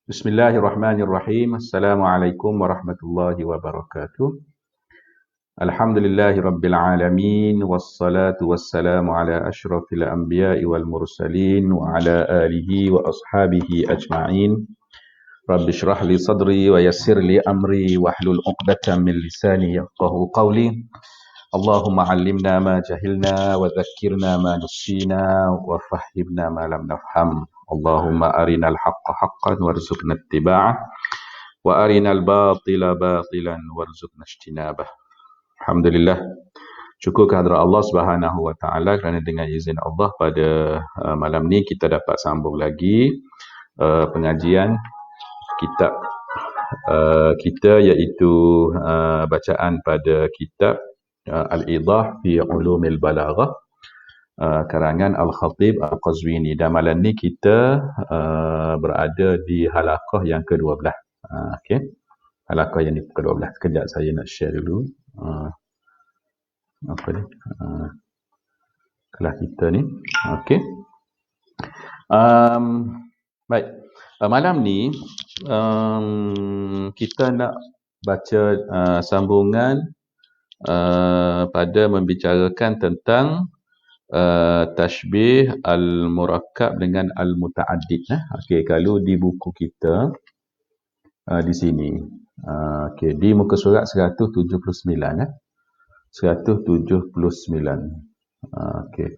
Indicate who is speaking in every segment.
Speaker 1: Bismillahirrahmanirrahim. Assalamualaikum warahmatullahi wabarakatuh. Alhamdulillahi rabbil alamin. Wassalatu wassalamu ala ashrafil anbiya'i wal mursalin wa ala alihi wa ashabihi ajma'in. Rabbi shrah li sadri wa yassir li amri wahlul 'uqdatam min lisani yafqahu qawli. Allahumma 'allimna ma jahilna wa dhakkirna ma nasina wa fahhimna ma lam nafham. Allahumma arinal haqqa haqqan warzuqna ittiba'ah wa arinal batila batilan warzuqna ijtinabah. Alhamdulillah. Syukur kehadrat Allah Subhanahu wa taala kerana dengan izin Allah pada malam ni kita dapat sambung lagi pengajian kitab kita, iaitu bacaan pada kitab Al-Idah fi Ulumil Balaghah karangan Al-Khatib Al-Qazwini. Dan malam ni kita berada di halaqah yang ke-12. Okey. Halaqah yang ke-12. Sekejap saya nak share dulu. Apa ni? Kelas kita ni. Okey. Baik. Malam ni kita nak baca sambungan pada membicarakan tentang tashbih al-murakkab dengan al-muta'addid. Okey, kalau di buku kita di sini. Okey, di muka surat 179 179. Okey.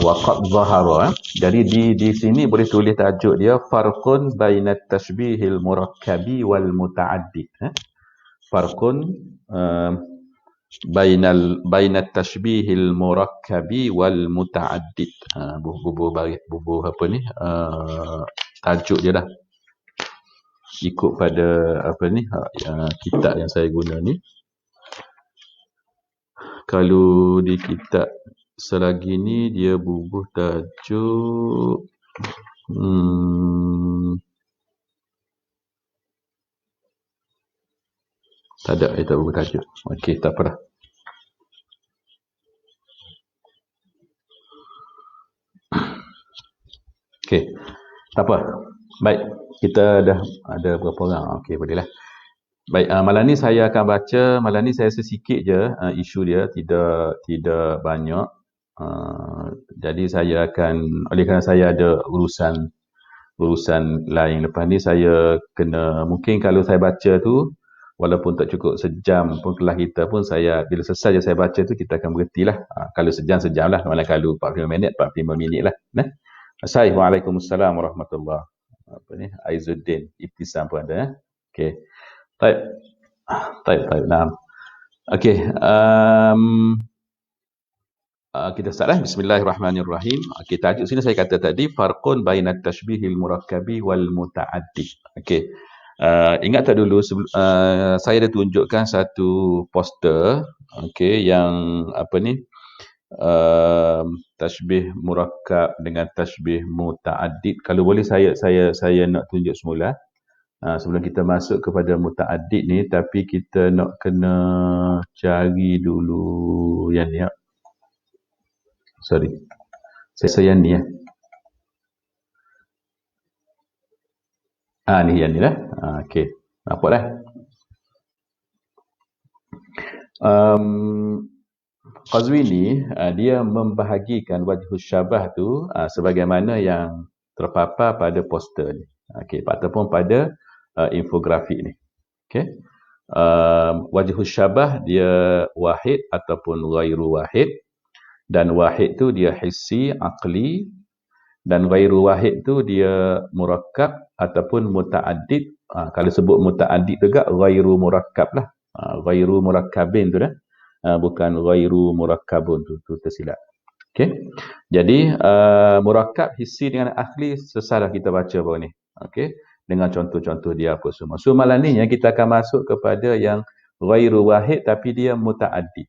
Speaker 1: Waqad zahara. Jadi di sini boleh tulis tajuk dia farqun bainat tashbihil murakkabi wal muta'addid. Farqun bainat tashbihil murakkabi wal muta'addid. Bubuh apa ni? Tajuk dia dah. Ikut pada apa ni? Kitab yang saya guna ni. Kalau di kitab selagi ni dia bubuh tajuk tak ada, dia tak bubuh tajuk. Okey, tak apa dah. Okey, tak apa. Baik, kita dah ada berapa orang? Okey, bolehlah. Baik, malam ni saya akan baca, malam ni saya sesikit je isu dia, tidak banyak. Jadi saya akan, oleh kerana saya ada urusan lain lepas ni, saya kena, mungkin kalau saya baca tu walaupun tak cukup sejam pun kelas kita pun, saya bila selesai je saya baca tu kita akan berhentilah. Kalau sejam lah, mana kalau 45 minit lah. Assalamualaikum Waalaikumsalam warahmatullahi apa ni, Aizuddin Ibtisam pun ada. Okey. Taib. Nah. Okey. Kita start lah. Bismillahirrahmanirrahim. Okey, tajuk sini saya kata tadi farqun bainat tashbihil murakkabi wal muta'addid. Okey. Ingat tak dulu saya ada tunjukkan satu poster, okey, yang apa ni? Tashbih murakkab dengan tashbih muta'addid. Kalau boleh saya nak tunjuk semula. Sebelum kita masuk kepada muta'addid ni, tapi kita nak kena cari dulu yang ni. Sorry. Saya yang ni ya. Ni yang ni lah. Okey. Nampak dah. Qazwini dia membahagikan wajhus syabah tu sebagaimana yang terpapar pada poster ni. Okey, ataupun pada infografik ni. Okey. Wajhus syabah dia wahid ataupun ghairu wahid, dan wahid tu dia hissi, aqli, dan ghairu wahid tu dia murakkab ataupun muta'addid. Kalau sebut muta'addid juga ghairu murakkab lah. Ghairu murakkabin tu dah. Bukan ghairu murakkabun tu tersilap. Okey. Jadi murakkab, hissi dengan aqli sesalah kita baca bawah ni. Okey. Dengan contoh-contoh dia apa semua. So malam ni kita akan masuk kepada yang ghairu wahid tapi dia muta'addid.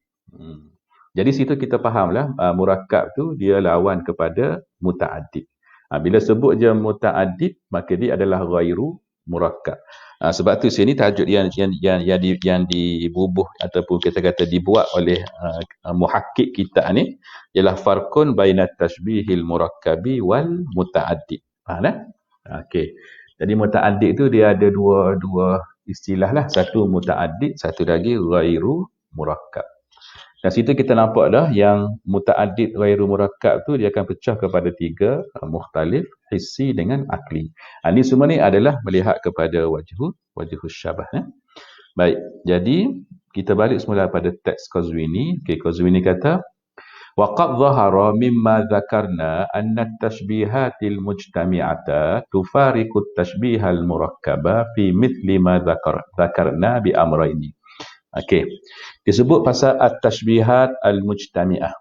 Speaker 1: Jadi situ kita fahamlah murakkab tu dia lawan kepada muta'addid. Bila sebut je muta'addid maka dia adalah ghairu murakkab. Sebab tu sini tajuk yang dibubuh ataupun kita kata dibuat oleh muhakkik kita ni ialah farqun bainat tashbihil murakkabi wal muta'addid. Faham tak? Okey. Jadi muta'addid tu dia ada dua istilah lah. Satu muta'addid, satu lagi ghairu murakkab. Dan situ kita nampak dah yang muta'addid ghairu murakkab tu dia akan pecah kepada tiga, mukhtalif, hissi dengan akli. Ini semua ni adalah melihat kepada wajhus syabah. Baik, jadi kita balik semula pada teks Qazwini. Okey, Qazwini kata وقد ظهر مما ذكرنا أن التشبيهات المجتمعة تفارق التشبيه المركب في مثل ما ذكرنا بأمرين. Okey. Disebut pasal at-tashbihat al-mujtami'ah.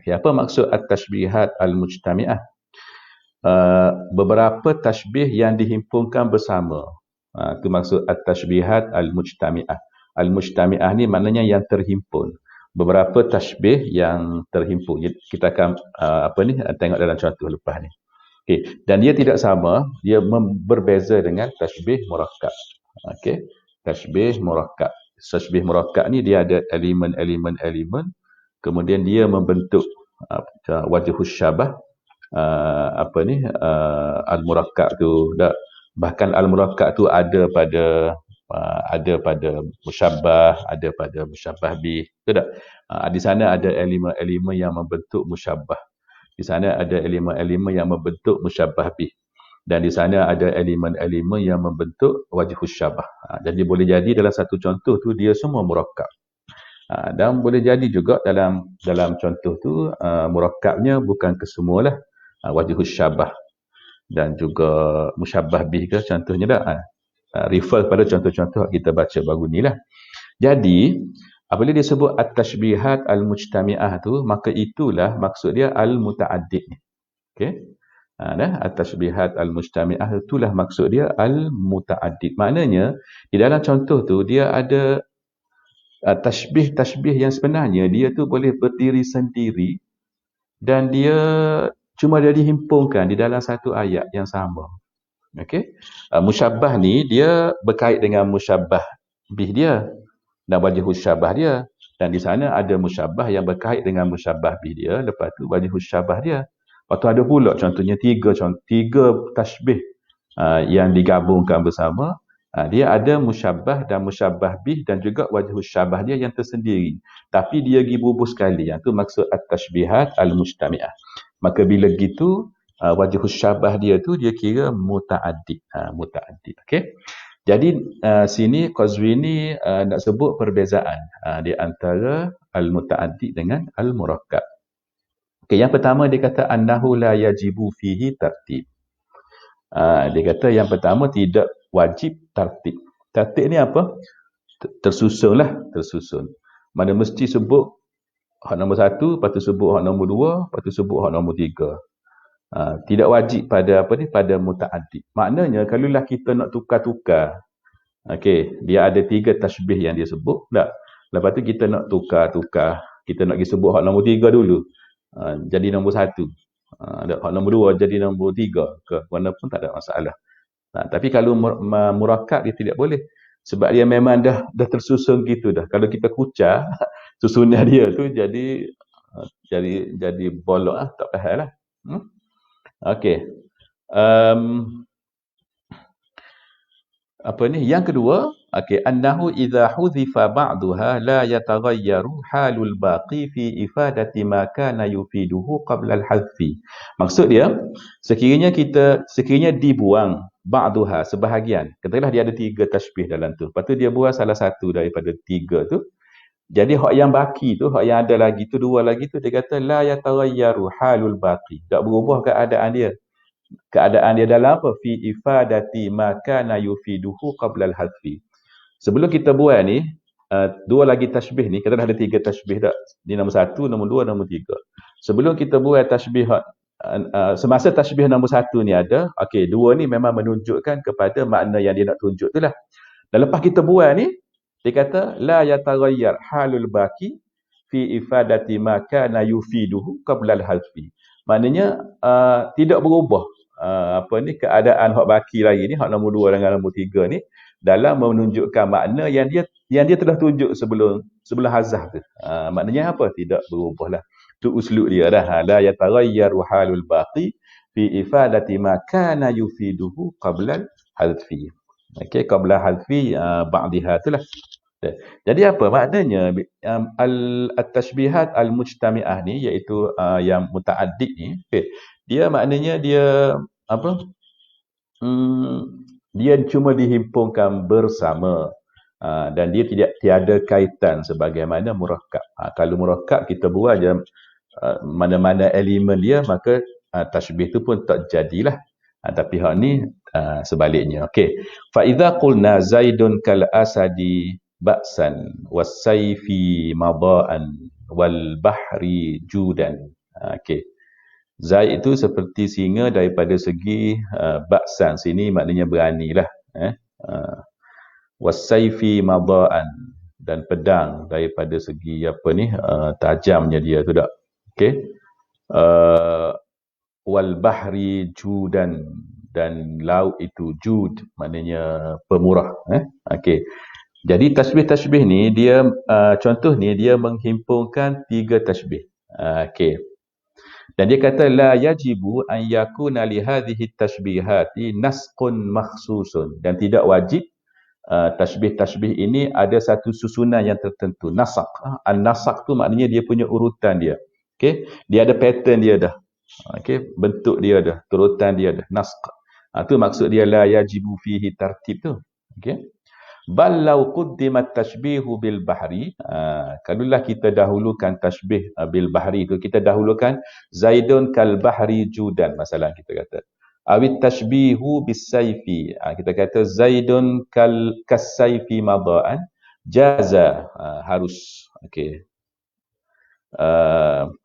Speaker 1: Okay, apa maksud at-tashbihat al-mujtami'ah? Beberapa tashbih yang dihimpunkan bersama. Itu maksud at-tashbihat al-mujtami'ah. Al-mujtami'ah ni maknanya yang terhimpun. Beberapa tashbih yang terhimpun. Kita akan tengok dalam contoh lepas ni. Okay. Dan dia tidak sama, dia berbeza dengan tashbih murakkab. Okey. Tashbih murakkab. Tashbih murakkab ni dia ada elemen, kemudian dia membentuk wajhus syabah. Al-murakkab tu bahkan al-murakkab tu ada pada musyabbah, ada pada musyabbah bih. Betul tak? Di sana ada elemen-elemen yang membentuk musyabbah. Di sana ada elemen-elemen yang membentuk musyabbah bih. Dan di sana ada elemen-elemen yang membentuk wajhus syabah. Jadi boleh jadi dalam satu contoh tu dia semua murakkab. Dan boleh jadi juga dalam contoh tu murakkabnya bukan kesemualah wajhus syabah dan juga musyabbah bih ke contohnya dah. Refer pada contoh-contoh kita baca baru ni lah. Jadi apabila disebut at-tashbihat al-mujtami'ah tu, maka itulah maksud dia al-muta'addid ni. Okey. At-tashbihat al-mujtami'ah itulah maksud dia al-muta'addid. Maknanya di dalam contoh tu dia ada tashbih yang sebenarnya dia tu boleh berdiri sendiri dan dia cuma dia dihimpunkan di dalam satu ayat yang sama. Okey. Musyabbah ni dia berkait dengan musyabbah bih dia dan wajhus syabah dia. Dan di sana ada musyabbah yang berkait dengan musyabbah bih dia, lepas tu wajhus syabah dia. Lepas tu ada pula contohnya tiga tashbih yang digabungkan bersama. Dia ada musyabbah dan musyabbah bih dan juga wajhus syabah dia yang tersendiri. Tapi dia pergi bubuh sekali. Yang tu maksud at-tashbihat al-mujtami'ah. Maka bila gitu wajhus syabah dia tu dia kira muta'addid. Muta'addid. Okey. Jadi sini Qazwini nak sebut perbezaan di antara al-muta'addid dengan al-murakkab. Okey, yang pertama dia kata annahu la yajibu fihi tartib. Dia kata yang pertama tidak wajib tartib. Tartib ni apa? Tersusun. Mana mesti sebut hak nombor 1, lepas tu sebut hak nombor 2, lepas tu sebut hak nombor 3. Tidak wajib pada pada muta'addid. Maknanya kalaulah kita nak tukar-tukar, okey, dia ada 3 tashbih yang dia sebut, tak? Lepas tu kita nak tukar-tukar, kita nak pergi sebut hak nombor 3 dulu. Jadi nombor 1. Hak nombor 2 jadi nombor 3 ke mana pun tak ada masalah. Tapi kalau murakkab dia tidak boleh. Sebab dia memang dah tersusun gitu dah. Kalau kita kucar susunan dia tu jadi bolok lah, tak faham lah. Okey. Yang kedua, annahu idza hudhifa ba'daha la yataghayyaru halul baqi fi ifadati ma kana yufiduhu qabla al-hadfi. Maksud dia, sekiranya dibuang ba'daha sebahagian. Katakanlah dia ada 3 tashbih dalam tu. Lepas tu dia buang salah satu daripada 3 tu. Jadi hak yang baki tu, hak yang ada lagi tu, 2 lagi tu, dia kata la yataghayyaru halul baqi. Tak berubah keadaan dia. Keadaan dia dalam apa? Fi ifadati ma kana yufiduhu qabla al-hadfi. Sebelum kita buat ni, 2 lagi tashbih ni, kita dah ada 3 tashbih dah. Ni nombor 1, nombor 2, nombor 3. Sebelum kita buat tashbih semasa tashbih nombor 1 ni ada, 2 ni memang menunjukkan kepada makna yang dia nak tunjuk tu lah. Dan lepas kita buat ni, dia kata la yataghayyar halul baqi fi ifadati ma kana yufiduhu qabla al-hadfi. Maknanya tidak berubah keadaan hak baki lagi ni, hak nombor 2 dengan nombor 3 ni dalam menunjukkan makna yang dia telah tunjuk sebelum hazah tu. Maknanya apa? Tidak berubahlah. Tu uslub dia dah. La yataghayyaru halul baqi fi ifadati ma kana yufiduhu qabla al-hadfi. Okey, qabla hadfi ba'daha itulah. Jadi apa maknanya at-tashbihat al-mujtami'ah ni, iaitu yang mutaaddid ni, okay. Dia maknanya dia apa? Dia cuma dihimpunkan bersama, dan dia tiada kaitan sebagaimana murakkab. Kalau murakkab kita buat je mana-mana elemen dia, maka tashbih tu pun tak jadilah. Tapi hak ni sebaliknya. Okey. Fa idza qulna Zaidun kal asadi ba'san was-sayfi madaan wal bahri judan. Okey. Zaid itu seperti singa daripada segi ba'san, sini maknanya beranilah, was-sayfi madaan, dan pedang daripada segi apa ni, tajamnya dia tu tak. Okey. Wal bahri judan, dan laut itu jud, maknanya pemurah. Okey. Jadi tasbih-tasbih ni dia contoh ni dia menghimpunkan 3 tasbih. Okey. Dan dia kata la yajibu an yakuna li hadhihi tashbihati nasqun makhsusun, dan tidak wajib tasbih-tasbih ini ada satu susunan yang tertentu. Nasaq. An-nasaq tu maknanya dia punya urutan dia. Okey, dia ada pattern dia dah. Okey, bentuk dia dah, turutan dia dah. Nasq. Tu maksud dia la yajibu fihi tartib tu. Okey. Bal law quddimat tashbihu bil bahri, kalaulah kita dahulukan tashbih bil bahri itu, kita dahulukan Zaidun kal bahri judan masalah, kita kata awit tashbihu bis sayfi, kita kata Zaidun kas sayfi madaan jaza, harus. Okey,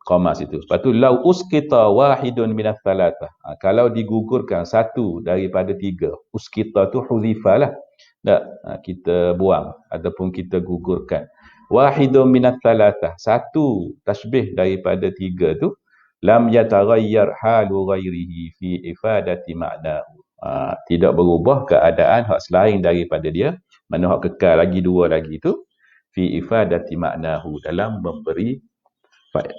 Speaker 1: qamas itu. Lepas tu lau uskita wahidun minat thalatha, kalau digugurkan satu daripada 3, uskita tu huzifa lah, tak, kita buang ataupun kita gugurkan. Wahidun minat thalatha, satu tasbih daripada 3 tu, lam yataghayyar halu ghairihi fi ifadati ma'nahu, tidak berubah keadaan hak selain daripada dia, mana hak kekal lagi 2 lagi tu, fi ifadati ma'nahu, dalam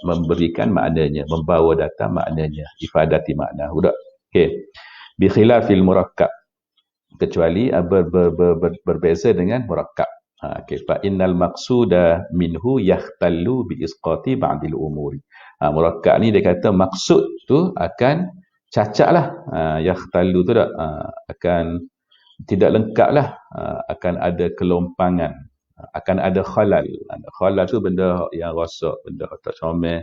Speaker 1: memberikan maknanya, membawa datang maknanya, ifadati ma'nahu tak. Okey, bi khilafil murakkab, kecuali berbeza dengan murakkab. Okey, fa innal maqsuda minhu yahtallu bi isqati ba'dil umuri. Murakkab ni dia kata maksud tu akan cacatlah, yahtallu tu tak, akan tidak lengkaplah, akan ada kelompangan, akan ada khalal. Khalal tu benda yang rosak, benda tak comel,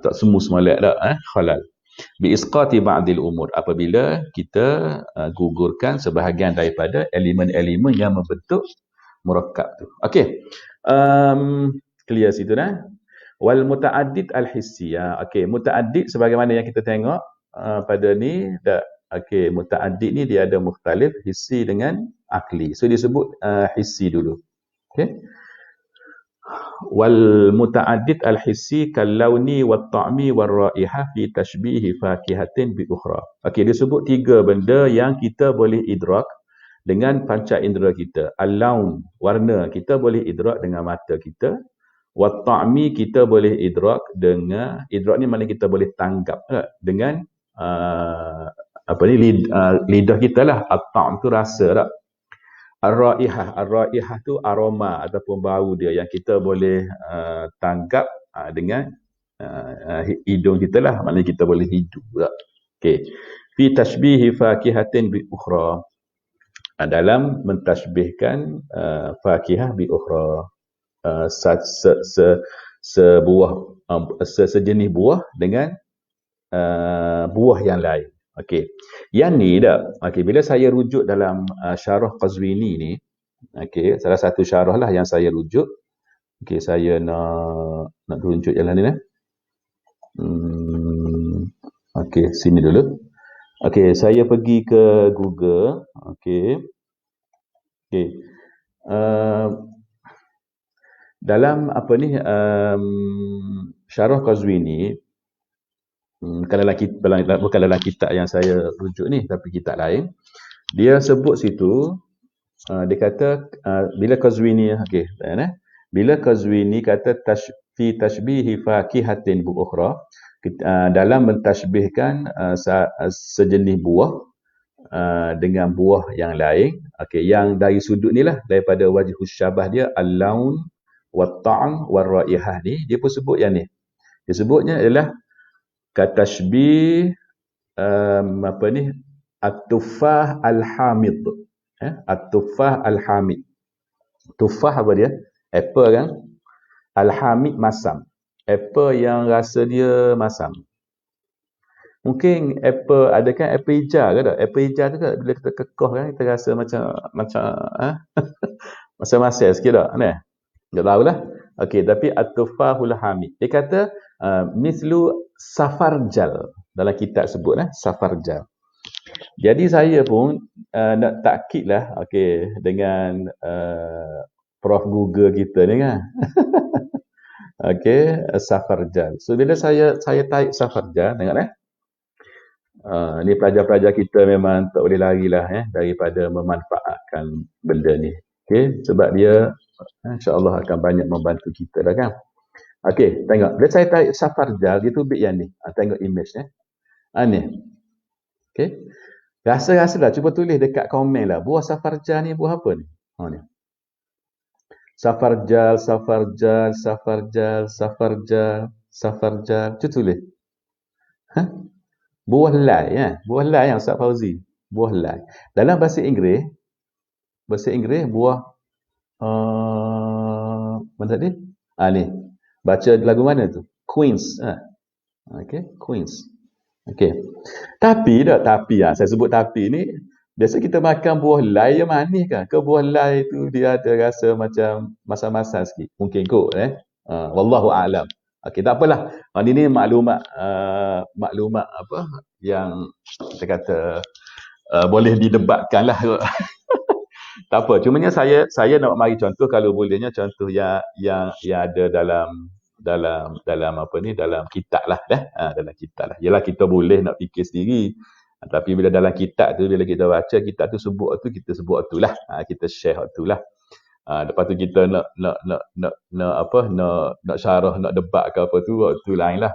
Speaker 1: tak semua semolek tak, khalal. Bi isqati ba'dil umur, apabila kita gugurkan sebahagian daripada elemen-elemen yang membentuk murakkab tu. Okey. Clear situ dah. Wal mutaaddid al hissi. Okey, mutaaddid sebagaimana yang kita tengok pada ni dah. Okey, mutaaddid ni dia ada mukhtalif, hissi dengan akli. So disebut hissi dulu. Okey. Wal mutaaddid al hissi kal launi wat ta'mi war raihah fi tashbih fakihatin bi ukhra. Okey, disebut 3 benda yang kita boleh idrak dengan panca indera kita. Al-laun, warna, kita boleh idrak dengan mata kita. Wat ta'mi, kita boleh idrak dengan, idrak ni mana kita boleh tanggap dengan lidah kita lah. At-ta'm tu rasa tak. Ar-raihah, ar-raihah tu aroma ataupun bau dia yang kita boleh tanggap dengan hidung kita lah, maknanya kita boleh hidup tak. Okey. Fi tashbihi fakihatin bi ukhra, dalam mentashbihkan fakihah bi ukhra, sebuah sejenis buah dengan buah yang lain. Okey. Yang ni dak. Okey, bila saya rujuk dalam syarah Qazwini ni, okey, salah satu syarah lah yang saya rujuk. Okey, saya nak rujuk jalan ni. Okey, sini dulu. Okey, saya pergi ke Google. Okey. Okey. Dalam apa ni, syarah Qazwini, bukan dalam kitab yang saya rujuk ni, tapi kitab lain, dia sebut situ, dia kata bila Qazwini, okey, bila Qazwini kata fi tashbihi fakihatin bu ukhra, dalam mentashbihkan sejenis buah dengan buah yang lain. Okey, yang dari sudut ni lah, daripada wajhus syabah dia al-laun wa ta'am wa raihah ni, dia pun sebut yang ni. Dia sebutnya adalah katashbih apa ni, at-tuffah al-hamid. At-tuffah al-hamid. Tufah apa dia? Apple kan? Al-hamid masam. Apple yang rasa dia masam. Mungkin apple, ada kan apple hijau ke tak? Apple hijau tu tak, bila kita kekoh kan, kita rasa macam masam-masam sikit tak? Tak tahulah. Okey, tapi at-tufahul hamid. Dia kata mislu safarjal. Dalam kitab sebut safarjal. Jadi saya pun nak takkid lah, okey, dengan Prof Google kita ni kan. Okey, safarjal. So bila saya tarik safarjal, tengok ni pelajar-pelajar kita memang tak boleh larilah daripada memanfaatkan benda ni. Okey, sebab dia insya-Allah akan banyak membantu kita dah kan. Okey, tengok. Bila saya tarik safarjal, dia tulis yang ni. Tengok image ni. Okey. Rasa-rasalah, cuba tulis dekat komen lah. Buah safarjal ni buah apa ni? Ni. Safarjal. Cuba tulis. Buah lai Buah lai yang Ustaz Fauzi. Buah lai. Dalam bahasa Inggeris buah mana tadi? Ni. Baca lagu mana tu? Queens. Okey, Queens. Okey. Tapi saya sebut tapi ni, biasa kita makan buah lai yang manis kan? Ke buah lai tu dia ada rasa macam masam-masam sikit. Mungkin kot wallahu a'lam. Okey, tak apalah. Ini maklumat apa yang kita kata boleh didebatkan lah. Tak apa, cumanya saya nak mari contoh, kalau bolehnya contoh yang ada dalam apa ni, dalam kitab lah dalam kitab lah. Yalah, kita boleh nak fikir sendiri, tapi bila dalam kitab tu, bila kita baca kitab tu sebut tu, kita sebut tu lah, kita share tu lah. Lepas tu kita nak syarah, nak debat ke apa tu, waktu lain lah.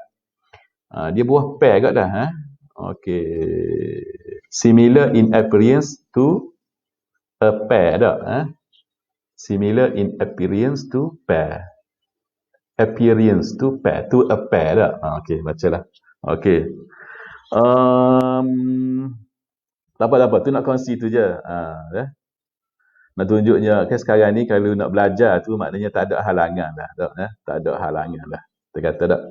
Speaker 1: Dia buah pear kat dah. Okay, similar in appearance to a pear tak? Similar in appearance to pear. Appearance to pear, to a pear tak? Okey, bacalah. Okey. Tak apa, tu nak kongsi tu je. Nak tunjuknya kan sekarang ni kalau nak belajar tu maknanya tak ada halangan dah, tak ada halangan dah. Kita kata tak?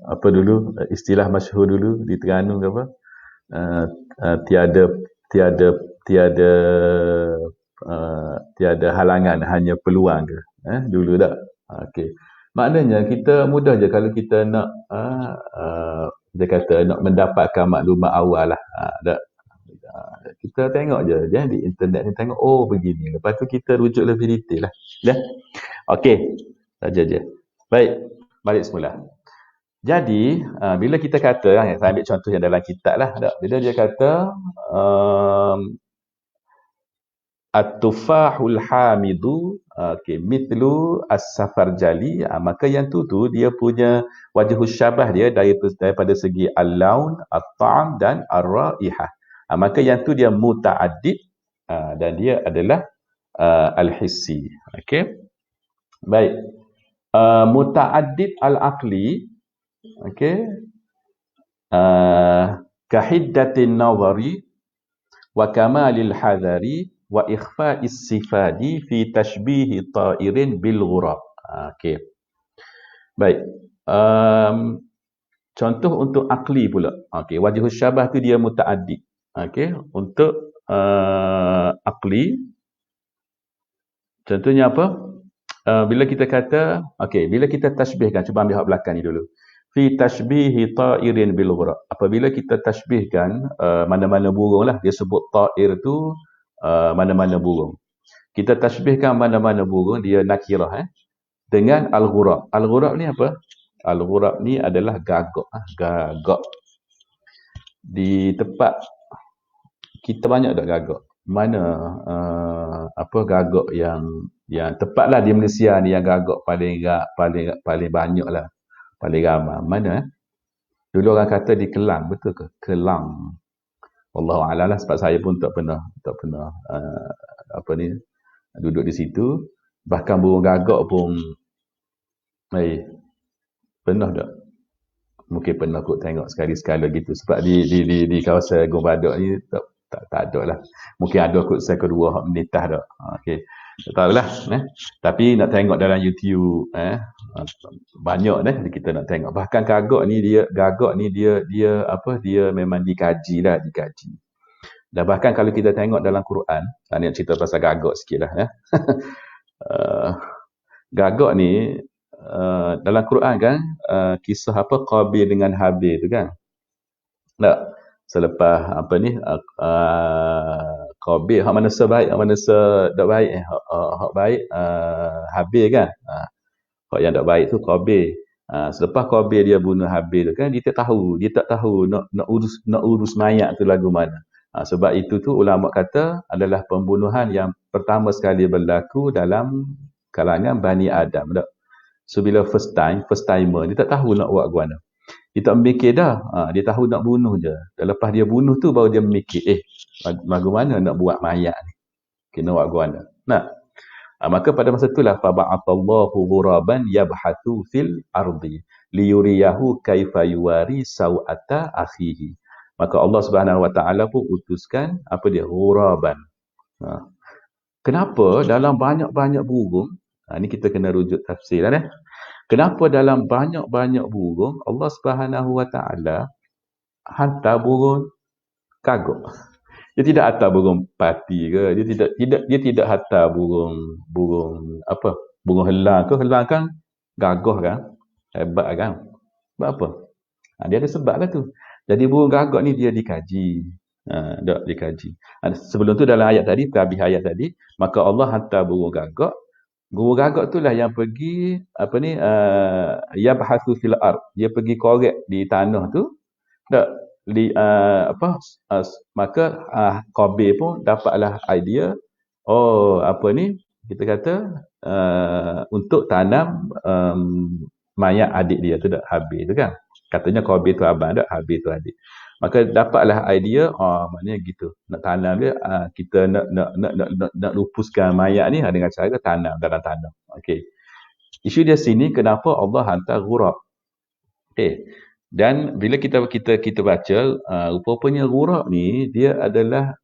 Speaker 1: Apa dulu istilah masyhur dulu di Terengganu ke apa? Tiada halangan, hanya peluang ke? Dulu tak? Okey. Maknanya kita mudah je kalau kita nak dia kata nak mendapatkan maklumat awal lah. Kita tengok je di internet ni, tengok begini. Lepas tu kita rujuk lebih detail lah. Okey. Saja je. Baik, balik semula. Jadi, bila kita kata, saya ambil contoh yang dalam kitab lah. Bila dia kata, at-tufahul hamidu, mithlu as-safarjali, maka yang tu dia punya wajhus syabah dia daripada segi al-laun, at-ta'am dan ar-raihah. Maka yang tu dia muta'addid, dan dia adalah al-hissi. Okey. Baik. Muta'addid al-aqli, okey, kahiddatin nazari wa kamalil hadari wa ikhfa'is sifadi fi tashbihi ta'irin bil ghurab. Okey. Baik. Contoh untuk akli pula. Okey, wajhus syabah tu dia muta'addid. Okey, untuk akli contohnya apa? Bila kita kata, bila kita tashbihkan, cuba ambil hak belakang ni dulu. Fi tashbihi ta'irin bil ghurab. Apabila kita tashbihkan mana-mana burung lah, dia sebut ta'ir tu mana-mana burung. Kita tashbihkan mana-mana burung, dia nakirah dengan al-ghurab. Al-ghurab ni apa? Al-ghurab ni adalah gagak. Gagak. Di tempat kita banyak tak gagak? mana apa gagak yang tepatlah di Malaysia ni yang gagak paling banyak lah, paling ramai. Mana? Dulu orang kata di Kelang, betul ke? Kelang. Wallahu a'lam lah, sebab saya pun tak pernah apa ni duduk di situ. Bahkan burung gagak pun pernah tak? Mungkin pernah kot tengok sekali-sekala gitu, sebab di kawasan Gung Badak ni tak ada lah. Mungkin ada kot saya kedua hak menitah dak. Okey. Tak tahulah Tapi nak tengok dalam YouTube banyak kita nak tengok. Bahkan gagak ni dia apa, dia memang dikaji. Dan bahkan kalau kita tengok dalam Quran, ni cerita pasal gagak sikitlah uh, gagak ni dalam Quran kan, kisah apa Qabil dengan Habil tu kan. Tak, selepas apa ni Qabil hak manusia baik, hak manusia tak baik, hak baik Habil kan. Hak yang tak baik tu Qabil. Selepas Qabil dia bunuh Habil tu kan, dia tak tahu nak urus mayat tu lagu mana. Sebab itu tu ulama kata adalah pembunuhan yang pertama sekali berlaku dalam kalangan Bani Adam. Tak? So bila first timer, dia tak tahu nak buat mana. Dia tak mikir dah. Dia tahu nak bunuh je. Dan lepas dia bunuh tu baru dia mikir, lagu mana nak buat mayat ni. Kena buat mana. Maka pada masa itulah faba'atallahu ghuraban yabhathu fil ardi liyuriyahu kaifa yuwari sawata akhihi. Maka Allah Subhanahu Wa Taala pun utuskan apa dia, ghuraban. Kenapa dalam banyak-banyak burung, ini kita kena rujuk tafsir lah. Kenapa dalam banyak-banyak burung Allah Subhanahu Wa Taala hantar burung kagak? Dia tidak hantar burung pati ke? Dia tidak hantar burung apa? Burung helang ke? Helang kan gagah kan? Hebat kan? Sebab apa? Dia ada sebab lah tu. Jadi burung gagak ni dia dikaji. Dikaji. Sebelum tu dalam ayat tadi, habis ayat tadi, maka Allah hantar burung gagak. Burung gagak itulah yang pergi apa ni yabhathu fil ard. Dia pergi korek di tanah tu. Maka Qabil pun dapatlah idea, apa ni kita kata untuk tanam mayat adik dia tu, Habil tu kan. Katanya Qabil tu abang, Habil tu adik. Maka dapatlah idea, maknanya gitu. Nak tanam dia, kita nak lupuskan mayat ni dengan cara tanam dalam tanah. Okey. Isu dia sini kenapa Allah hantar ghurab. Okey. Dan bila kita baca, rupanya ghurab ni dia adalah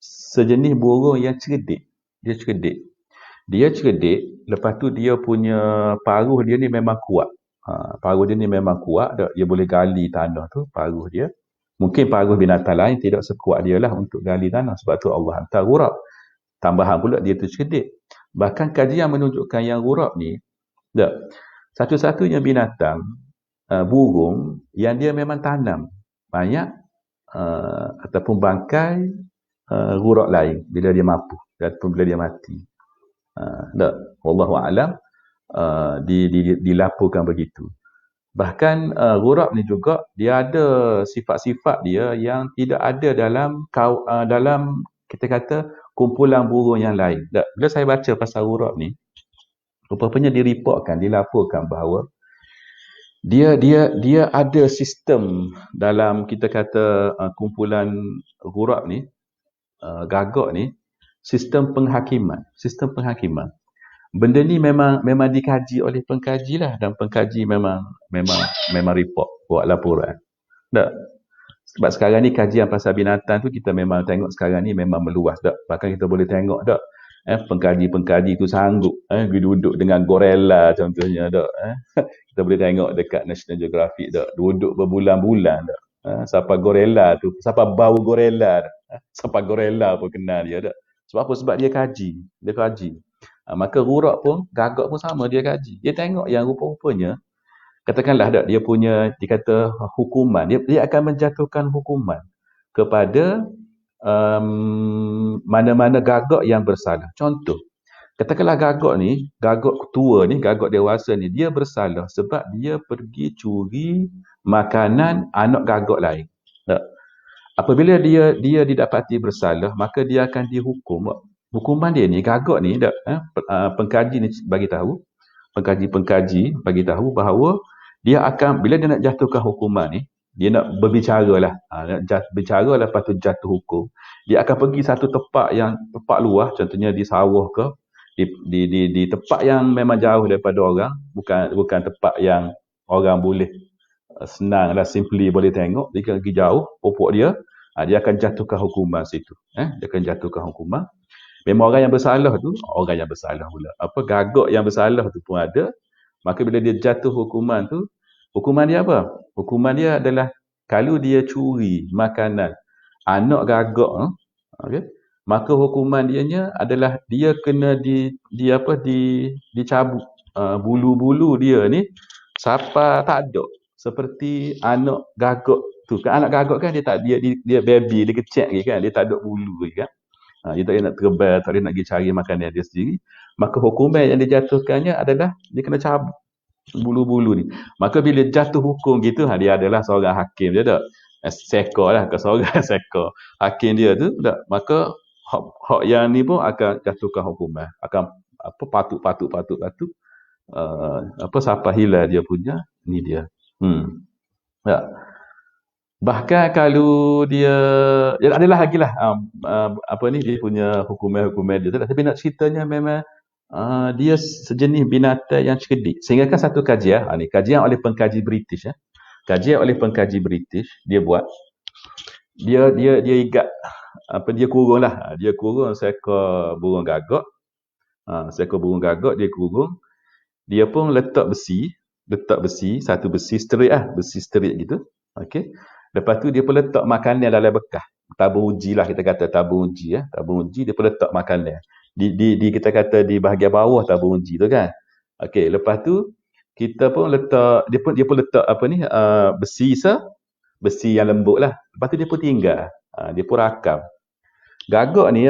Speaker 1: sejenis burung yang cerdik. Dia cerdik, lepas tu dia punya paruh dia ni memang kuat. Paruh dia ni memang kuat, dia boleh gali tanah tu, paruh dia. Mungkin paruh binatang lain tidak sekuat dia lah untuk gali tanah. Sebab tu Allah hantar ghurab. Tambahan pula dia tu cerdik. Bahkan kajian menunjukkan yang ghurab ni, satu-satunya binatang, burung yang dia memang tanam banyak ataupun bangkai ghurab lain bila dia mampu ataupun bila dia mati. Wallahu a'lam, dilaporkan begitu. Bahkan ghurab ni juga dia ada sifat-sifat dia yang tidak ada dalam kita kata kumpulan burung yang lain. Bila saya baca pasal ghurab ni, rupanya dilaporkan bahawa dia ada sistem dalam kita kata kumpulan ghurab ni, gagak ni, sistem penghakiman. Benda ni memang dikaji oleh pengkaji lah, dan pengkaji memang report, buat laporan. Sebab sekarang ni kajian pasal binatang tu kita memang tengok sekarang ni memang meluas dak. Bahkan kita boleh tengok dak, pengkaji tu sanggup duduk dengan gorilla contohnya dak. Kita boleh tengok dekat National Geographic dak, duduk berbulan-bulan dak. Siapa gorilla tu, siapa bau gorilla dak. Siapa gorilla pun kenal dia dak. Sebab apa? Sebab dia kaji. Maka ghurab pun, gagak pun sama, dia kaji. Dia tengok yang rupa-rupanya, katakanlah dia punya, dikata hukuman, dia akan menjatuhkan hukuman kepada mana-mana gagak yang bersalah. Contoh, katakanlah gagak tua ni, gagak dewasa ni, dia bersalah sebab dia pergi curi makanan anak gagak lain. Apabila dia didapati bersalah, maka dia akan dihukum. Hukuman dia ni, gagak ni, pengkaji ni bagi tahu, pengkaji bagi tahu bahawa dia akan, bila dia nak jatuhkan hukuman ni, dia nak berbicara lah, nak bicara lepas tu jatuh hukum, dia akan pergi satu tempat luar, contohnya di sawah ke, di tempat yang memang jauh daripada orang, bukan tempat yang orang boleh senang lah, simply boleh tengok. Dia pergi jauh pokok dia, dia akan jatuhkan hukuman situ. Dia akan jatuhkan hukuman. Memang orang yang bersalah tu, orang yang bersalah pula, gagak yang bersalah tu pun ada. Maka bila dia jatuh hukuman tu, hukuman dia apa? Hukuman dia adalah kalau dia curi makanan anak gagak, okay, maka hukuman dianya adalah dia kena dicabut bulu-bulu dia ni sampai tak ada, seperti anak gagak tu. Kan anak gagak kan dia baby, dia kecil lagi kan, dia tak ada bulu lagi kan. Dia tak nak terbang, tak nak pergi cari makanan dia sendiri. Maka hukuman yang dijatuhkannya adalah dia kena cabut bulu-bulu ni. Maka bila jatuh hukum gitu, dia adalah seorang hakim dia tak. Sekor lah, ke seorang sekor. Hakim dia tu tak. Maka hak yang ni pun akan jatuhkan hukuman. Akan patut sampai hilang dia punya ni dia. Tak. Bahkan kalau dia adalah lagi lah dia punya hukuman dia tu. Tapi nak ceritanya memang dia sejenis binatang yang cerdik. Sehingga kan satu kajian, kajian oleh pengkaji British, kajian oleh pengkaji British, dia buat, dia ikat, dia kurung lah, dia kurung seekor burung gagak, dia kurung, dia pun letak besi, satu besi straight gitu, okey. Lepas tu dia pun letak makanan dalam bekas, tabung uji lah, kita kata tabung uji, dia pun letak makanan di kita kata di bahagian bawah tabung uji tu kan. Okey, lepas tu kita pun letak, dia pun letak besi yang lembut lah. Lepas tu dia pun tinggal, dia pun rakam. Gagak ni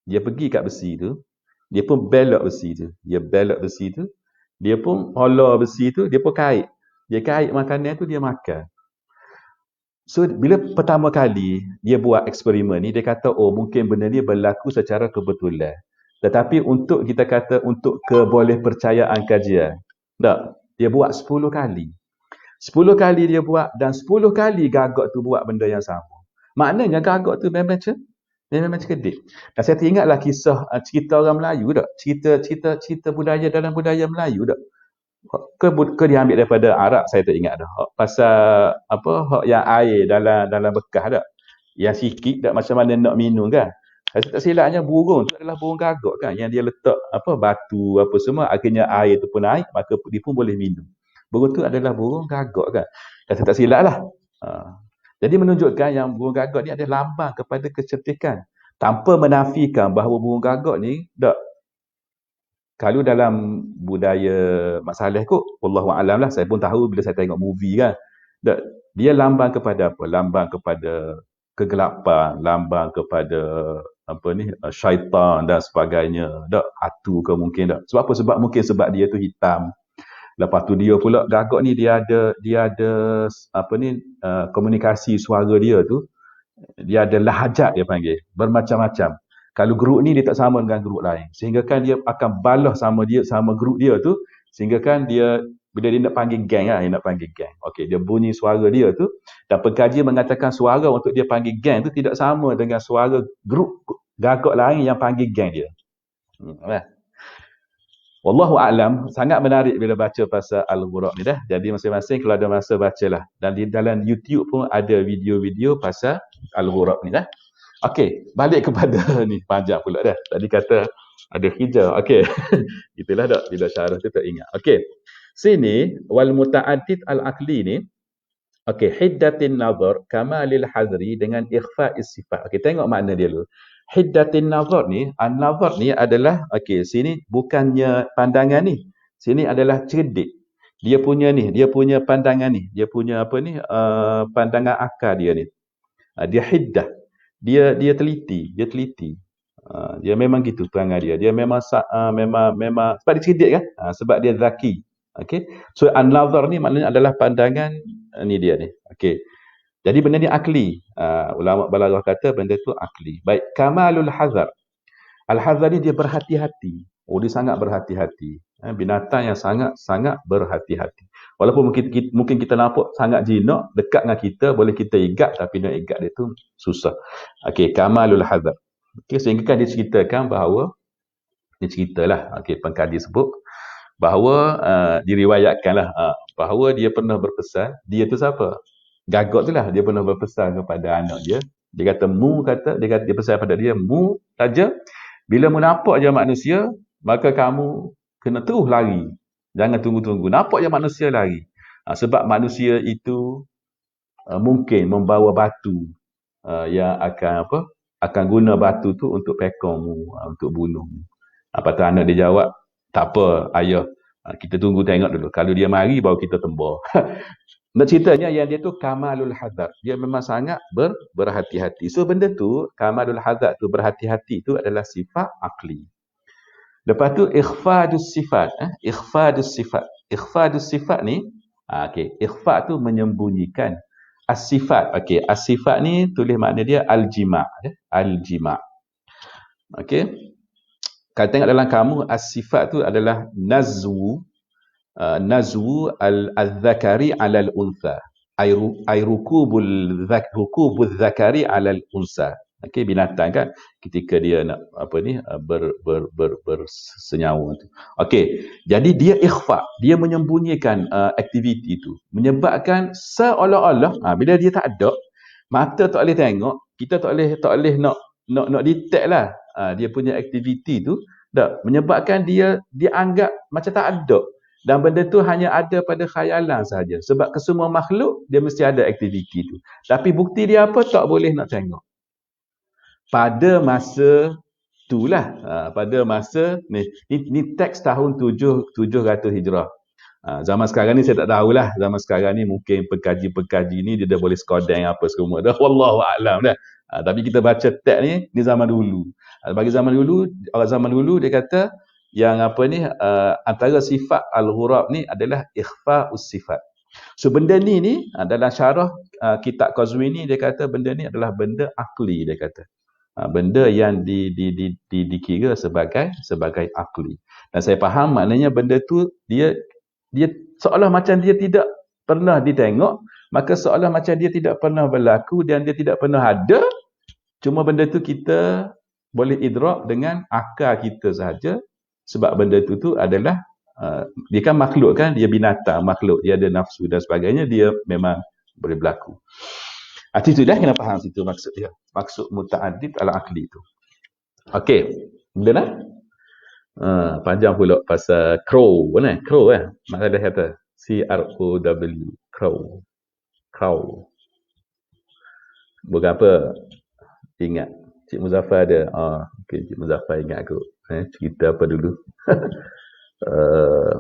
Speaker 1: dia pergi kat besi tu, dia pun belok besi tu, dia pun hola besi tu, dia pun kait makanan tu, dia makan. So, bila pertama kali dia buat eksperimen ni, dia kata, mungkin benda ni berlaku secara kebetulan. Tetapi untuk kita kata, untuk keboleh percayaan kajian, tak, dia buat 10 kali. 10 kali dia buat, dan 10 kali gagak tu buat benda yang sama. Maknanya gagak tu memang cerdik. Dan saya teringatlah kisah, cerita orang Melayu tak? Cerita budaya dalam budaya Melayu tak? Ke dia ambil daripada Arab, saya tak ingat dah. Pasal hak yang air dalam bekas tak, yang sikit tak, macam mana nak minum kan. Saya tak silapnya burung tu adalah burung gagak kan, yang dia letak batu apa semua, akhirnya air tu pun naik, maka dia pun boleh minum. Burung tu adalah burung gagak kan. Saya tak silap lah. Jadi menunjukkan yang burung gagak ni adalah lambang kepada kecerdikan, tanpa menafikan bahawa burung gagak ni tak, kalau dalam budaya Mak Saleh kot, wallahu a'lam lah, saya pun tahu bila saya tengok movie kan, dia lambang kepada apa? Lambang kepada kegelapan, lambang kepada syaitan dan sebagainya. Hantu ke mungkin tak? Sebab apa? Sebab dia tu hitam. Lepas tu dia pula gagak ni dia ada komunikasi suara dia tu, dia ada lahajat, dia panggil, bermacam-macam. Kalau grup ni dia tak sama dengan grup lain, sehingga kan dia akan balah sama grup dia tu, sehingga kan dia bila dia nak panggil geng okey, dia bunyi suara dia tu, dan pengkaji mengatakan suara untuk dia panggil geng tu tidak sama dengan suara grup gagak lain yang panggil geng dia. Wallahu a'lam. Sangat menarik bila baca pasal Al-Ghurab ni dah. Jadi masing-masing kalau ada masa bacalah. Dan di dalam YouTube pun ada video-video pasal Al-Ghurab ni dah. Okey, balik kepada ni, panjang pula dah. Tadi kata ada hijau. Okey. Itulah dak bila syarah tu tak ingat. Okey. Sini wal muta'addid al-aqli ni, okey, hiddatin nazar kamalil hazri dengan ikhfa'is sifat. Okey, tengok makna dia dulu. Hiddatin nazar ni, an-nazar ni adalah, okey, sini bukannya pandangan ni. Sini adalah cerdik. Dia punya pandangan ni. Dia punya pandangan akal dia ni. Dia hiddah. Dia teliti. Dia memang gitu perangai dia. Dia memang sebab dia cerdik kan? Sebab dia zaki. Okey. So an-nazar ni maknanya adalah pandangan ni dia ni. Okey. Jadi benda ni akli. Ulama balaghah kata benda tu akli. Baik, kamalul hazar. Al-hazar ni dia berhati-hati. Oh, dia sangat berhati-hati. Binatang yang sangat berhati-hati. Walaupun mungkin kita nampak sangat jinak, dekat dengan kita, boleh kita igat, tapi nak igat dia tu susah. Okey, kamalul hazar. Okey, sehingga kan dia ceritakan bahawa, dia ceritalah, okey, pengkaji sebut, bahawa diriwayatkanlah bahawa dia pernah berpesan, dia tu siapa? Gagot tu lah, dia pernah berpesan kepada anak dia. Dia kata, dia pesan pada dia, mu saja, bila mu nampak je manusia, maka kamu kena terus lari. Jangan tunggu-tunggu. Nampak je manusia lari. Sebab manusia itu mungkin membawa batu yang akan guna batu tu untuk pekong mu, untuk bunuh mu. Lepas tu anak dia jawab, tak apa ayah, kita tunggu tengok dulu. Kalau dia mari baru kita tembak. Nak ceritanya yang dia tu kamalul hazar. Dia memang sangat berhati-hati. So benda tu, kamalul hazar tu, berhati-hati tu adalah sifat akli. Lepas tu ikhfadus sifat. Ikhfadus sifat. Ikhfadus sifat ni, okey, ikhfa tu menyembunyikan. As-sifat. Okey, as-sifat ni tulis makna dia al-jima'. Al-jima'. Okey. Kalau tengok dalam kamus, as-sifat tu adalah nazwu al-zakari ala al-untha. Ay rukubul zakari ala al-unsa. Okey, binatang kan ketika dia nak bersenyawa tu. Okey, jadi dia ikhfa, dia menyembunyikan aktiviti tu, menyebabkan seolah-olah bila dia tak ada, mata tak boleh tengok, kita tak boleh nak detect lah dia punya aktiviti tu, tak menyebabkan dia anggap macam tak ada. Dan benda tu hanya ada pada khayalan saja. Sebab kesemua makhluk, dia mesti ada aktiviti tu. Tapi bukti dia apa? Tak boleh nak tengok. Pada masa itulah, pada masa, ni teks tahun 700 Hijrah. Zaman sekarang ni saya tak tahulah. Zaman sekarang ni mungkin pengkaji-pengkaji ni dia dah boleh skodeng apa semua dah. Wallahu a'lam dah. Tapi kita baca teks ni zaman dulu. Bagi zaman dulu, orang zaman dulu dia kata, yang antara sifat al-ghurab ni adalah ikhfa'us sifat. So benda ni dalam syarah kitab Qazwini dia kata benda ni adalah benda akli, dia kata. Benda yang dikira sebagai akli. Dan saya faham maknanya benda tu dia seolah macam dia tidak pernah ditengok, maka seolah macam dia tidak pernah berlaku dan dia tidak pernah ada. Cuma benda tu kita boleh idrak dengan akal kita sahaja. Sebab benda tu adalah dia kan makhluk kan, dia binatang, makhluk, dia ada nafsu dan sebagainya, dia memang boleh berlaku. Itu dah kena faham situ maksud dia. Maksud muta'addid al-aqli itu. Okey, bila dah? Panjang pula pasal crow, mana? Crow Mak dia kata C-R-O-W, crow. Bukan apa? Ingat Cik Muzaffar ada. Okay, Cik Muzaffar ingat aku. Cerita apa dulu?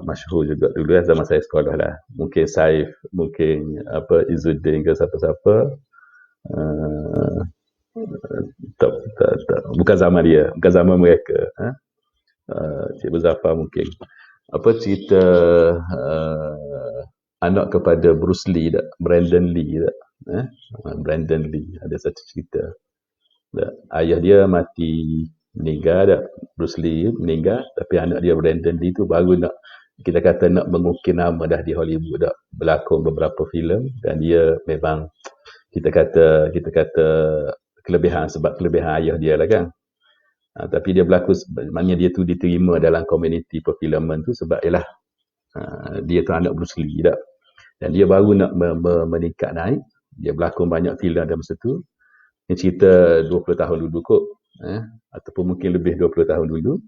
Speaker 1: Masyhur juga dulu zaman saya sekolah lah. Mungkin Saif, mungkin Izzuddin ke siapa-siapa. Tak. Bukan zaman dia, bukan zaman mereka. Cik Muzaffar mungkin. Cerita anak kepada Bruce Lee tak? Brandon Lee tak? Brandon Lee ada satu cerita. Ayah dia mati, meninggal tak? Bruce Lee meninggal, tapi anak dia Brandon Lee tu baru nak, kita kata nak mengukir nama dah di Hollywood tak? Berlakon beberapa filem dan dia memang kita kata kelebihan, sebab kelebihan ayah dia lah kan. Tapi dia berlaku, maknanya dia tu diterima dalam komuniti perfilman tu sebab ialah dia tu anak Bruce Lee tak? Dan dia baru nak meningkat naik, dia berlakon banyak filem dalam masa tu. Ini cerita 20 tahun dulu kot, ataupun mungkin lebih 20 tahun dulu.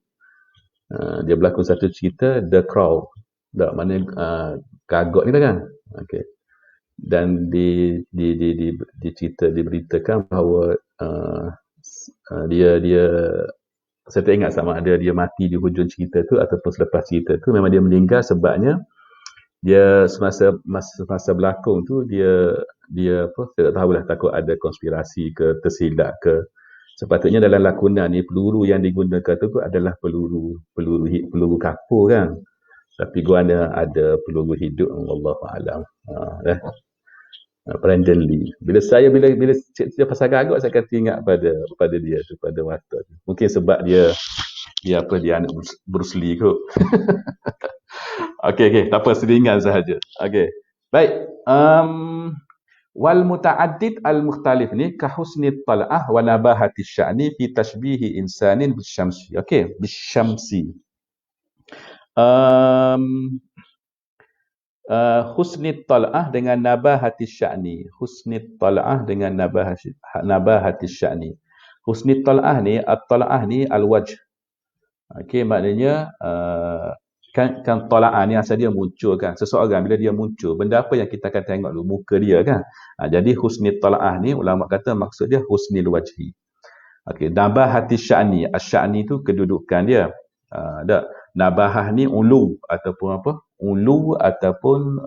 Speaker 1: Dia berlakon satu cerita The Crow, tak, mana kagot ni kan. Okay. Dan diberitakan bahawa dia saya tak ingat sama ada dia mati di hujung cerita tu ataupun selepas cerita tu. Memang dia meninggal sebabnya dia semasa berlakon tu dia saya tak tahulah, takut ada konspirasi ke, tersilap ke. Sepatutnya dalam lakonan ni peluru yang digunakan tu adalah peluru kapur kan, tapi guana ada peluru hidup. Wallahu a'lam. Brandon Lee. Bila cerita pasal gagak saya kata ingat pada dia tu, pada watak tu. Mungkin sebab dia anak Bruce Lee kot. Okey, tak apa, selingan sahaja. Okey. Baik. Wal muta'addid al mukhtalif ni ka husni tal'ah wa nabahati sya'ni fi tashbihi insanin bisyamsi. Okey, bisyamsi. Husni tal'ah dengan nabahati sya'ni. Husni tal'ah dengan nabahati sya'ni. Husni tal'ah ni, at-tal'ah ni al-wajh. Okey, maknanya kan tal'ah ni asal dia muncul kan. Seseorang bila dia muncul, benda apa yang kita akan tengok dulu? Muka dia kan. Jadi husni tal'ah ni ulama kata maksud dia husnil wajhi. Okey, nabahati sya'ni. Asy-sya'ni tu kedudukan dia. Nabahah ni ulu ataupun apa? Ulu ataupun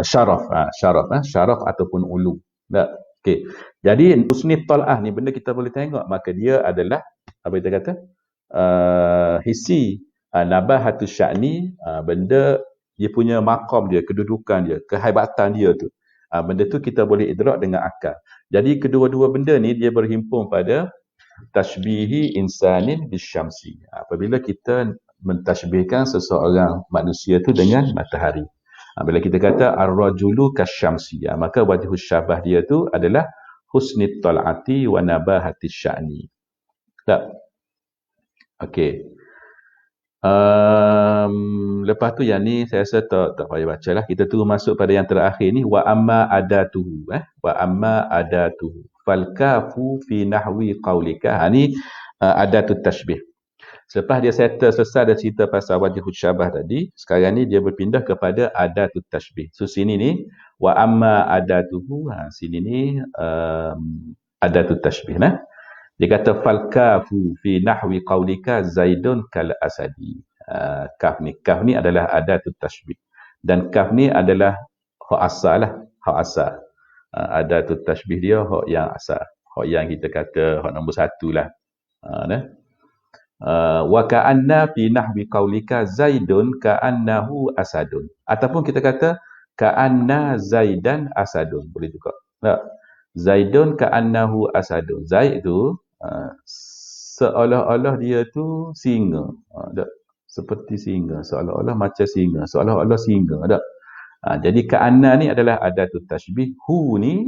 Speaker 1: syaraf. Syaraf ataupun ulu. Okey. Jadi husni tal'ah ni benda kita boleh tengok, maka dia adalah apa kita kata? Hissi. Nabahatus sya'ni, benda dia punya maqam dia, kedudukan dia, kehebatan dia tu. Benda tu kita boleh idrak dengan akal. Jadi kedua-dua benda ni dia berhimpun pada tashbihi insanin bisyamsi. Apabila kita mentashbihkan seseorang manusia tu dengan matahari. Bila kita kata ar-rajulu kasyamsi, maka wajhus syabah dia tu adalah husnit tal'ati wa nabahati sya'ni. Tak? Okey. Lepas tu yang ni saya rasa tak payah baca lah. Kita terus masuk pada yang terakhir ni, wa amma adatuhu. Wa amma adatuhu fal kafu fi nahwi qaulika. Ni adatut tashbih. Selepas dia settle selesai dah cerita pasal wajhul syabah tadi, sekarang ni dia berpindah kepada adatut tashbih. So sini ni wa amma adatuhu, sini ni adatut tashbih nah. Dia kata fal kafu fi nahwi qaulika zaidun kal asadi. Kaf ni adalah adatut tashbih. Dan kaf ni adalah hak asal lah, hak asal. Adatut tashbih dia hak yang asal. Hak yang kita kata hak nombor 1 lah. Wa ka'anna fi nahwi qaulika zaidun ka'annahu asadun. Ataupun kita kata ka'anna zaidan asadun. Boleh juga. Tak? Zaidun ka'annahu asadun. Zaid tu seolah-olah dia tu singa. Tak? Seperti singa. Seolah-olah macam singa. Seolah-olah singa. Tak? Jadi ka'anna ni adalah adatut tashbih. Hu ni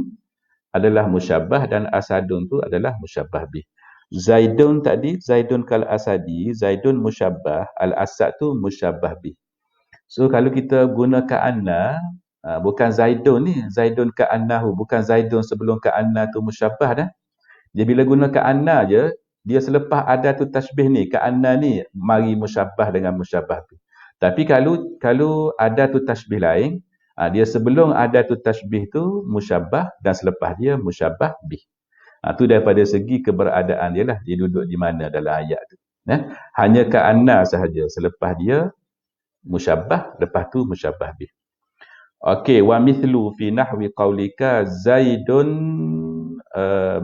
Speaker 1: adalah musyabbah dan asadun tu adalah musyabbah bih. Zaidun tadi, zaidun kal asadi, zaidun musyabbah, al-asad tu musyabbah bih. So kalau kita guna ka'anna, bukan zaidun ni, zaidun ka'annahu, bukan zaidun sebelum ka'anna tu musyabbah dah. Dia bila guna ka'anna je, dia selepas adatut tashbih ni, ka'anna ni mari musyabbah dengan musyabbah bih. Tapi kalau adatut tashbih lain, dia sebelum adatut tashbih tu musyabbah dan selepas dia musyabbah bih. Tu daripada segi keberadaan dia lah, dia duduk di mana dalam ayat tu. Hanya ka'anna sahaja, selepas dia musyabbah, lepas tu musyabbah bih. Okey, wa mithlu fi nahwi qaulika zaidun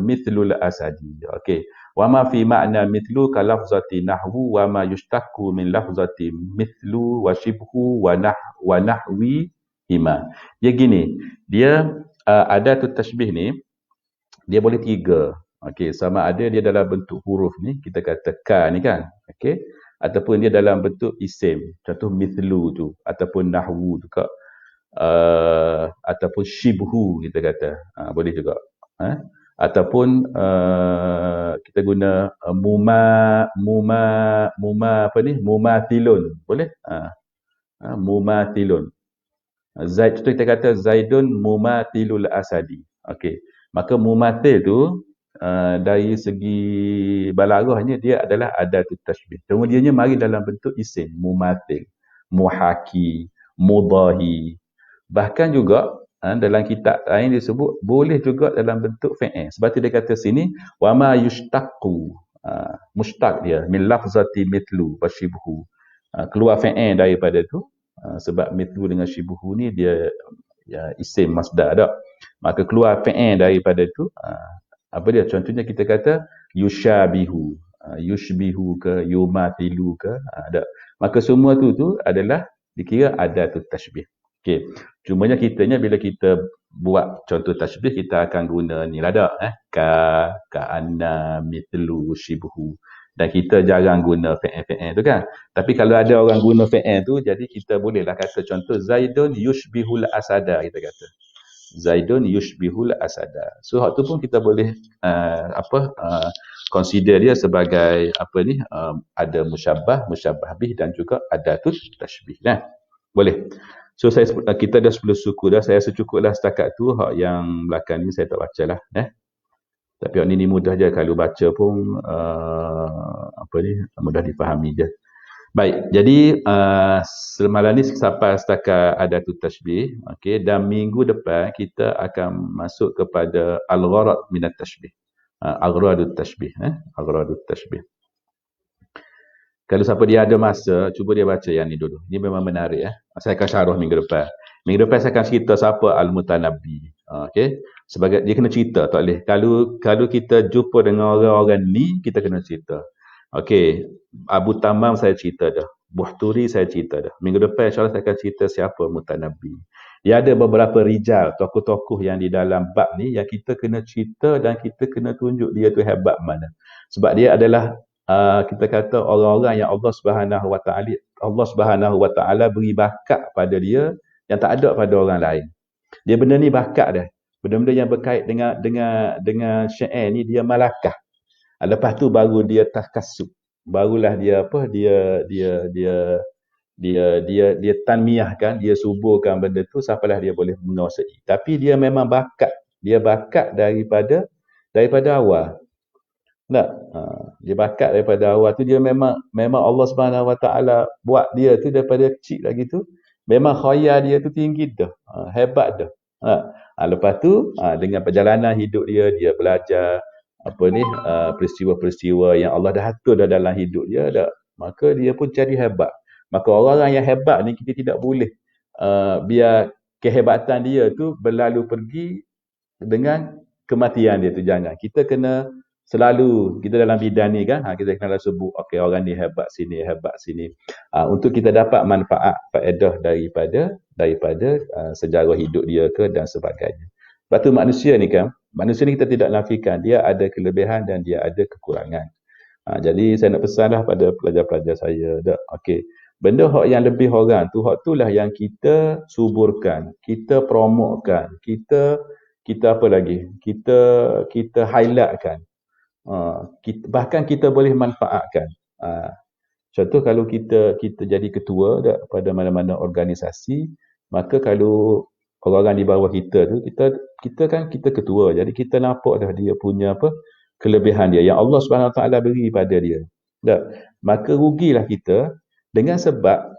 Speaker 1: mithlul asadi. Okey. Wa ma fi ma'na mithlu ka lafzati nahwu wa ma yushtaqqu min lafzati mithlu wa shibhu wa nahwi hima. Dia gini, dia adatut tashbih ni dia boleh 3. Okey, sama ada dia dalam bentuk huruf ni, kita kata ka ni kan. Okey, ataupun dia dalam bentuk isim, contoh mithlu tu ataupun nahwu tu kak. Ataupun shibhu kita kata. Boleh juga. Ataupun kita guna mumathilun. Boleh? Mumathilun. Zaid tu kita kata zaidun mumathilul asadi. Okey. Maka mumathil tu dari segi balaghahnya dia adalah adatut tashbih. Kemudiannya mari dalam bentuk isim, mumathil, muhaki, mudahi. Bahkan juga dalam kitab lain disebut boleh juga dalam bentuk fi'il. Sebab tu dia kata sini wa ma yushtaqu. Mushtaq dia min lafzati mithlu wa shibhu. Keluar fi'il daripada tu. Sebab mithlu dengan shibhu ni dia isim masdar dak. Maka keluar fi'il daripada tu. Apa dia? Contohnya kita kata yushabihu. Yushbihu ke yumathilu ke. Maka semua tu adalah dikira adatut tashbih. Okey. Cumanya kitanya bila kita buat contoh tashbih, kita akan guna ni lada, ka anna mithlu shibhu. Dan kita jarang guna fi'il tu kan. Tapi kalau ada orang guna fi'il tu, jadi kita bolehlah kata contoh Zaidun yushbihul asada, kita kata. Zaidun yushbihul asada. So hak tu pun kita boleh consider dia sebagai ada musyabbah bih dan juga adatut tashbih kan. Boleh. So kita dah 10 suku dah, saya rasa cukuplah setakat tu. Hak yang belakang ni saya tak bacalah Tapi hak ni mudah je, kalau baca pun mudah difahami je. Baik, jadi semalam ni sampai setakat adatut tashbih. Okey, dan minggu depan kita akan masuk kepada al-gharad minat tashbih. Agradut tashbih, agradut tashbih. Kalau siapa dia ada masa, cuba dia baca yang ni dulu. Ini memang menarik. Saya akan syarah minggu depan. Minggu depan saya akan cerita siapa Al-Mutanabbi. Okey. Sebagai dia kena cerita, tak boleh. Kalau kita jumpa dengan orang-orang ni, kita kena cerita. Okey. Abu Tamam saya cerita dah. Buhturi saya cerita dah. Minggu depan insya-Allah saya akan cerita siapa Mutanabbi. Dia ada beberapa rijal, tokoh-tokoh yang di dalam bab ni yang kita kena cerita dan kita kena tunjuk dia tu hebat mana. Sebab dia adalah kita kata orang-orang yang Allah Subhanahu Wa Taala beri bakat pada dia yang tak ada pada orang lain. Dia benda ni bakat dah. Benda-benda yang berkait dengan syair ni dia malakah. Lepas tu baru dia takasub. Barulah dia dia tanmiyahkan, dia suburkan benda tu sampailah dia boleh menguasai. Tapi dia memang bakat. Dia bakat daripada awal. Tak? Dia bakat daripada awal tu, dia memang Allah Subhanahu Wa Taala buat dia tu daripada kecil lagi tu. Memang khayal dia tu tinggi dah. Hebat dah. Lepas tu dengan perjalanan hidup dia belajar peristiwa-peristiwa yang Allah dah atur dalam hidup dia dah. Maka dia pun jadi hebat. Maka orang-orang yang hebat ni kita tidak boleh biar kehebatan dia tu berlalu pergi dengan kematian dia tu, jangan. Kita kena selalu, kita dalam bidang ni kan, kita kena sebut okey orang ni hebat sini untuk kita dapat manfaat faedah daripada sejarah hidup dia ke dan sebagainya. Sebab tu manusia ni kita tidak nafikan dia ada kelebihan dan dia ada kekurangan. Jadi saya nak pesanlah pada pelajar-pelajar saya, okey, benda hak yang lebih orang tu, hak itulah yang kita suburkan, kita promotekan, kita apa lagi? Kita highlightkan. Bahkan kita boleh manfaatkan. Contoh kalau kita jadi ketua pada mana-mana organisasi, maka kalau orang-orang di bawah kita tu, kita ketua, jadi kita nampak dah dia punya kelebihan dia yang Allah Subhanahu Wa Taala beri pada dia. Maka rugilah kita dengan sebab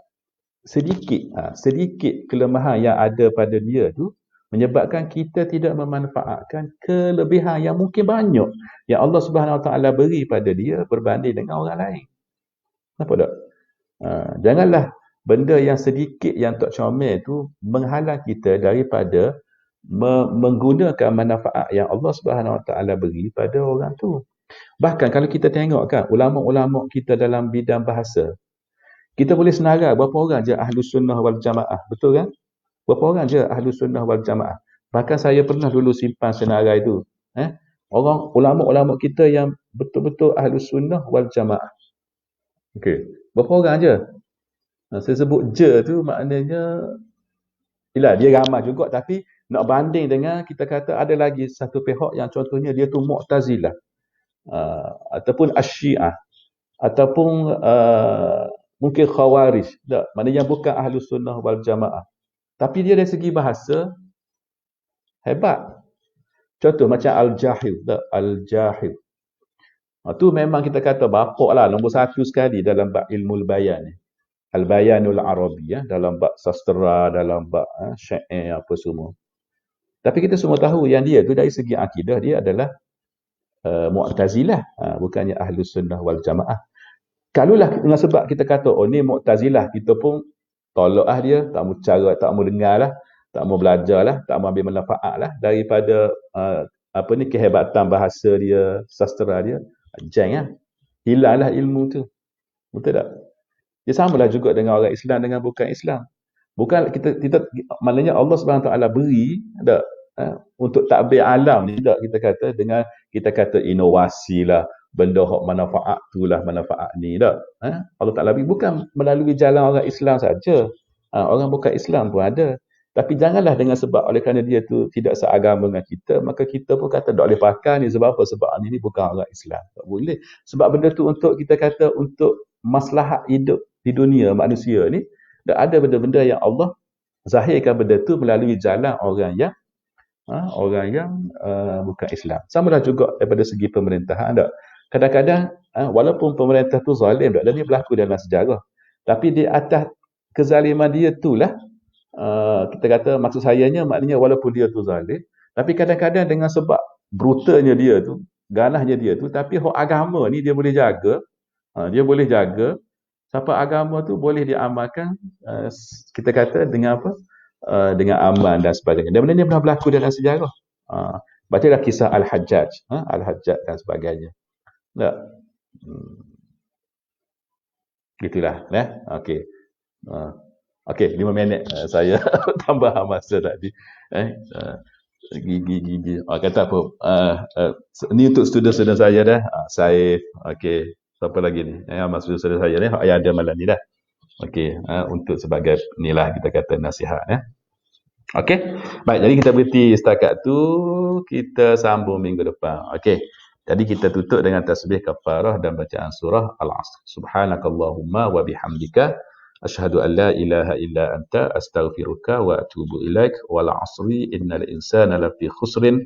Speaker 1: sedikit kelemahan yang ada pada dia tu menyebabkan kita tidak memanfaatkan kelebihan yang mungkin banyak yang Allah Subhanahu Wa Taala beri pada dia berbanding dengan orang lain. Nampak tak? Janganlah benda yang sedikit yang tak comel tu menghalang kita daripada menggunakan manfaat yang Allah Subhanahu Wa Taala beri pada orang tu. Bahkan kalau kita tengok kan ulama-ulama kita dalam bidang bahasa, kita boleh senarai berapa orang je Ahlus Sunnah wal Jamaah, betul kan? Berapa orang je Ahlus Sunnah wal Jamaah. Bahkan saya pernah dulu simpan senarai tu. Orang ulama-ulama kita yang betul-betul Ahlus Sunnah wal Jamaah. Okey, berapa orang je? Saya sebut je tu maknanya ialah dia ramai juga, tapi nak banding dengan kita kata ada lagi satu pihak yang contohnya dia tu Mu'tazilah ataupun Asy-Syiah ataupun mungkin Khawarij. Tak, maknanya bukan Ahlus Sunnah wal Jamaah. Tapi dia dari segi bahasa hebat. Contoh macam Al-Jahil. Al-Jahil. Itu memang kita kata bapak lah, nombor satu sekali dalam bab ilmu bayan ni. Al-Bayanul Arabi, dalam bab sastra, dalam bab syair apa semua. Tapi kita semua tahu yang dia tu dari segi akidah dia adalah Mu'tazilah, bukannya Ahlus Sunnah wal Jamaah. Kalaulah dengan sebab kita kata ni Mu'tazilah, kita pun tolak dia, tak mau cara, tak mau dengar lah, tak mau belajar lah, tak mau ambil manfaat lah daripada kehebatan bahasa dia, sastra dia. Jangan hilanglah ilmu tu. Betul tak? Dia samalah juga dengan orang Islam dengan bukan Islam. Bukan kita maknanya Allah Subhanahu Taala beri tak untuk takbir alam ni tak kita kata dengan kita kata inovasi lah, benda hak manfaat tu lah, manfaat ni tak. Allah Taala beri bukan melalui jalan orang Islam saja. Orang bukan Islam pun ada. Tapi janganlah dengan sebab oleh kerana dia tu tidak seagama dengan kita, maka kita pun kata tak boleh pakai ni sebab apa? Sebab ni bukan orang Islam. Tak boleh. Sebab benda tu untuk kita kata untuk maslahat hidup di dunia manusia ni, dan ada benda-benda yang Allah zahirkan benda tu melalui jalan orang yang bukan Islam. Sama lah juga daripada segi pemerintahan tak. Kadang-kadang walaupun pemerintah tu zalim tak, dan ini berlaku dalam sejarah. Tapi di atas kezaliman dia itulah kita kata maksud sayanya maknanya walaupun dia tu zalim, tapi kadang-kadang dengan sebab brutalnya dia tu, ganahnya dia tu, tapi hak agama ni dia boleh jaga, sampai agama tu boleh diamalkan kita kata dengan apa? Dengan aman dan sebagainya. Dan benda ni pernah berlaku dalam sejarah. Bacalah kisah Al-Hajjaj, Al-Hajjaj dan sebagainya. Tak? Gitulah, okey. Okey, 5 minit saya tambah masa tadi. Gigi. Kata apa? Ni untuk student-student saya dah. Saif. Okey. Siapa lagi ni? Maksud student saya ni yang ada malam ni dah. Okey, untuk sebagai inilah kita kata nasihat Okey. Baik, jadi kita berhenti setakat tu, kita sambung minggu depan. Okey. Jadi kita tutup dengan tasbih kafarah dan bacaan surah Al-Asr. Subhanakallahumma wa bihamdika asyhadu an la ilaha illa anta astaghfiruka wa atubu ilaik wal 'asri innal insana lafi khusrin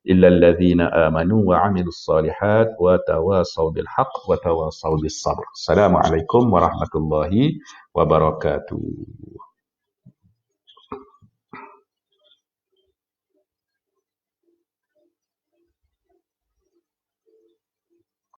Speaker 1: illa alladhina amanu wa 'amilus solihat wa tawasaw bil haqq wa tawasaw bis sabr. Assalamualaikum warahmatullahi wabarakatuh.